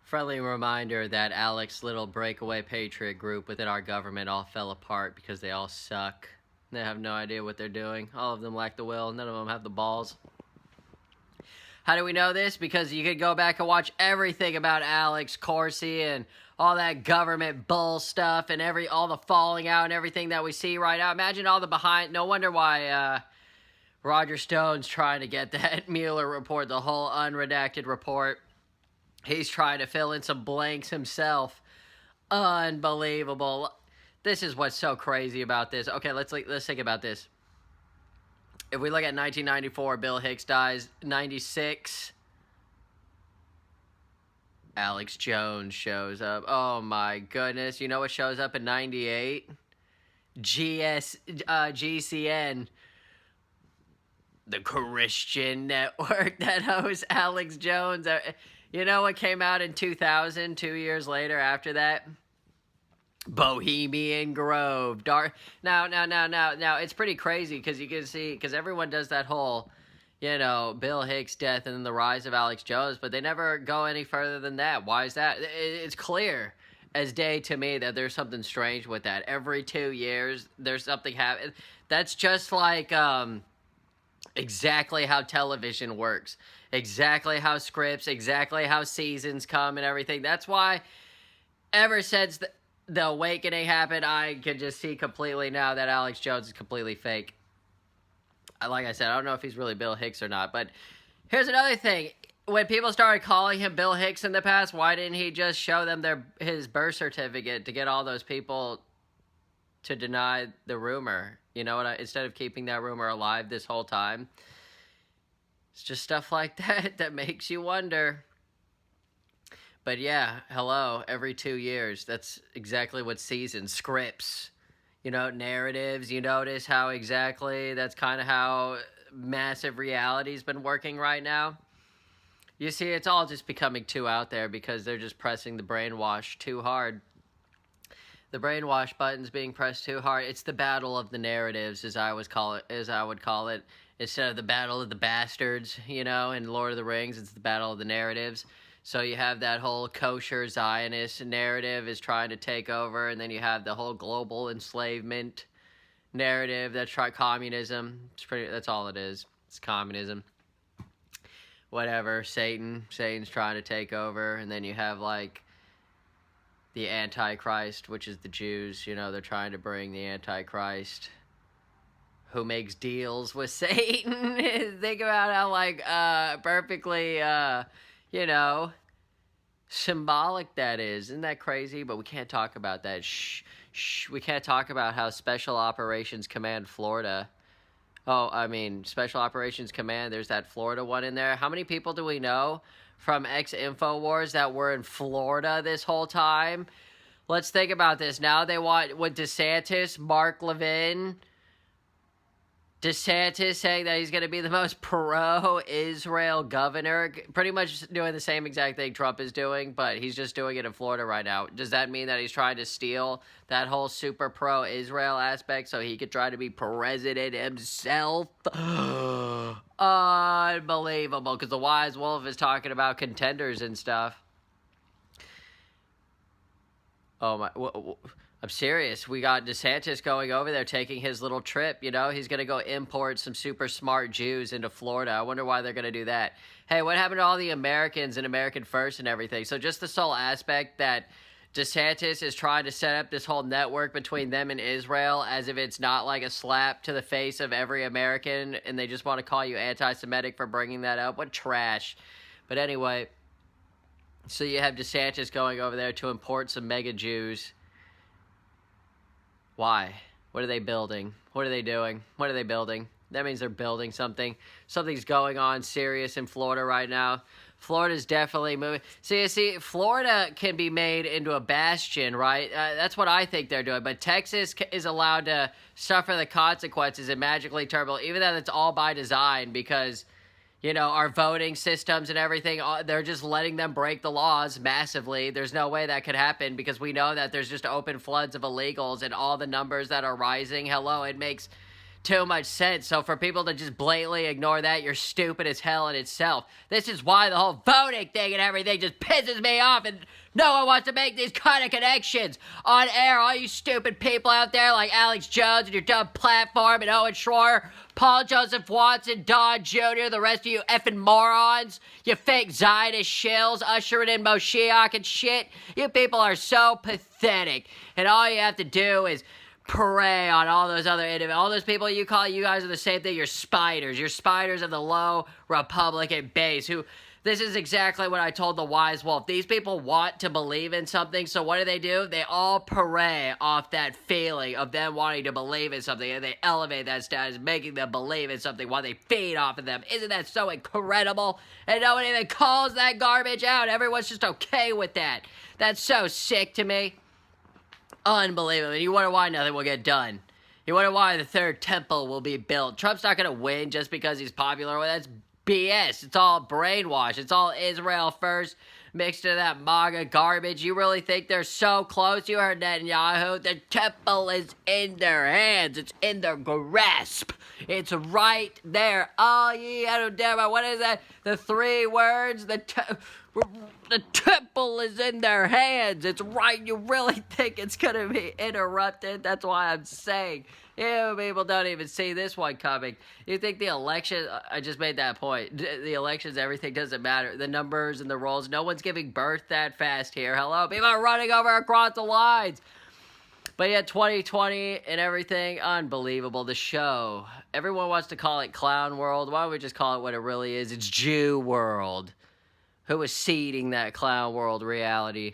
Friendly reminder that Alex's little breakaway patriot group within our government all fell apart because they all suck. They have no idea what they're doing. All of them lack the will. None of them have the balls. How do we know this? Because you could go back and watch everything about Alex Corsi and all that government bull stuff and all the falling out and everything that we see right now. Imagine all the behind. No wonder why Roger Stone's trying to get that Mueller report, the whole unredacted report. He's trying to fill in some blanks himself. Unbelievable. This is what's so crazy about this. Okay, let's think about this. If we look at 1994, Bill Hicks dies. 96, Alex Jones shows up. Oh my goodness. You know what shows up in 98? GCN. The Christian network that hosts Alex Jones. You know what came out in 2000, 2 years later after that? Bohemian Grove. Now, it's pretty crazy because you can see, because everyone does that whole, Bill Hicks' death and then the rise of Alex Jones, but they never go any further than that. Why is that? It's clear as day to me that there's something strange with that. Every 2 years, there's something happening. That's just like, exactly how television works, exactly how scripts, exactly how seasons come and everything. That's why ever since the awakening happened, I can just see completely now that Alex Jones is completely fake. Like I said, I don't know if he's really Bill Hicks or not, but here's another thing. When people started calling him Bill Hicks in the past, why didn't he just show them his birth certificate to get all those people to deny the rumor? You know what? Instead of keeping that rumor alive this whole time. It's just stuff like that that makes you wonder. But yeah, hello, every 2 years. That's exactly what seasons, scripts, narratives. You notice how exactly that's kind of how massive reality's been working right now. You see, it's all just becoming too out there because they're just pressing the brainwash too hard. The brainwash button's being pressed too hard. It's the battle of the narratives, as I would call it. Instead of the battle of the bastards, in Lord of the Rings, it's the battle of the narratives. So you have that whole kosher Zionist narrative is trying to take over, and then you have the whole global enslavement narrative that's communism. That's all it is. It's communism. Whatever, Satan's trying to take over, and then you have the Antichrist, which is the Jews. They're trying to bring the Antichrist who makes deals with Satan. Think about how perfectly symbolic that is. Isn't that crazy? But we can't talk about that. We can't talk about how Special Operations Command Florida. Special Operations Command, there's that Florida one in there. How many people do we know from ex-Infowars that were in Florida this whole time? Let's think about this. Now they want, with DeSantis, Mark Levin, DeSantis saying that he's going to be the most pro-Israel governor, pretty much doing the same exact thing Trump is doing, but he's just doing it in Florida right now. Does that mean that he's trying to steal that whole super pro-Israel aspect so he could try to be president himself? Unbelievable, because the wise wolf is talking about contenders and stuff. Oh my... I'm serious. We got DeSantis going over there, taking his little trip, He's going to go import some super smart Jews into Florida. I wonder why they're going to do that. Hey, what happened to all the Americans and American First and everything? So just the sole aspect that DeSantis is trying to set up this whole network between them and Israel as if it's not like a slap to the face of every American, and they just want to call you anti-Semitic for bringing that up. What trash. But anyway, so you have DeSantis going over there to import some mega Jews. Why? What are they building? What are they doing? What are they building? That means they're building something. Something's going on serious in Florida right now. Florida's definitely moving. See, Florida can be made into a bastion, right? That's what I think they're doing. But Texas is allowed to suffer the consequences and magically turn, even though it's all by design because our voting systems and everything, they're just letting them break the laws massively. There's no way that could happen because we know that there's just open floods of illegals and all the numbers that are rising. Hello, it makes too much sense. So for people to just blatantly ignore that, you're stupid as hell in itself. This is why the whole voting thing and everything just pisses me off, and no one wants to make these kind of connections on air. All you stupid people out there like Alex Jones and your dumb platform and Owen Schroyer, Paul Joseph Watson, Don Jr., the rest of you effing morons, you fake Zionist shills ushering in Moshiach and shit. You people are so pathetic, and all you have to do is prey on all those other all those people you call, you guys are the same thing. You're spiders. You're spiders of the low Republican base who, this is exactly what I told the wise wolf. These people want to believe in something, so what do? They all prey off that feeling of them wanting to believe in something, and they elevate that status, making them believe in something while they feed off of them. Isn't that so incredible? And no one even calls that garbage out. Everyone's just okay with that. That's so sick to me. Unbelievable. And you wonder why nothing will get done. You wonder why the third temple will be built. Trump's not going to win just because he's popular. Well, that's BS. It's all brainwash. It's all Israel first mixed into that MAGA garbage. You really think they're so close? You heard Netanyahu. The temple is in their hands. It's in their grasp. It's right there. Oh, yeah, I don't dare. What is that? The 3 words? The temple is in their hands. It's right. You really think it's going to be interrupted? That's why I'm saying. Yeah, people don't even see this one coming. You think the election, I just made that point. The elections, everything doesn't matter. The numbers and the rolls, no one's giving birth that fast here. Hello? People are running over across the lines. But yeah, 2020 and everything, unbelievable. The show. Everyone wants to call it Clown World. Why don't we just call it what it really is? It's Jew World. Who is seeding that Clown World reality?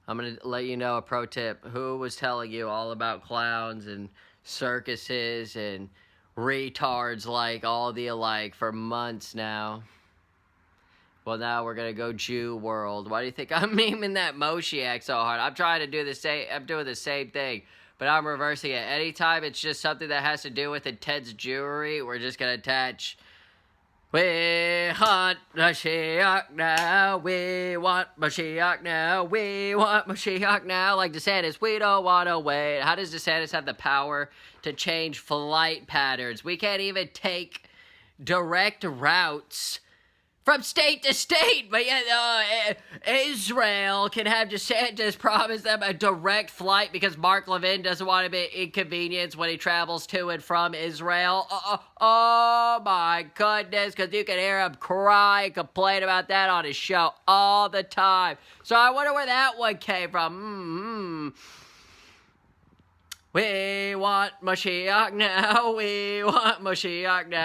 I'm going to let you know a pro tip. Who was telling you all about clowns and circuses and retards like all the alike for months now? Well, now we're going to go Jew World. Why do you think I'm memeing that Moshiach so hard? I'm trying to do the same. I'm doing the same thing, but I'm reversing it. Anytime it's just something that has to do with intense Jewry, we're just going to attach... We want Mashiach now, we want Mashiach now, we want Mashiach now. Like DeSantis, we don't want to wait. How does DeSantis have the power to change flight patterns? We can't even take direct routes from state to state, but yet Israel can have DeSantis promise them a direct flight because Mark Levin doesn't want to be inconvenienced when he travels to and from Israel. Oh my goodness, because you can hear him cry and complain about that on his show all the time. So I wonder where that one came from. We want Mashiach now, we want Mashiach now.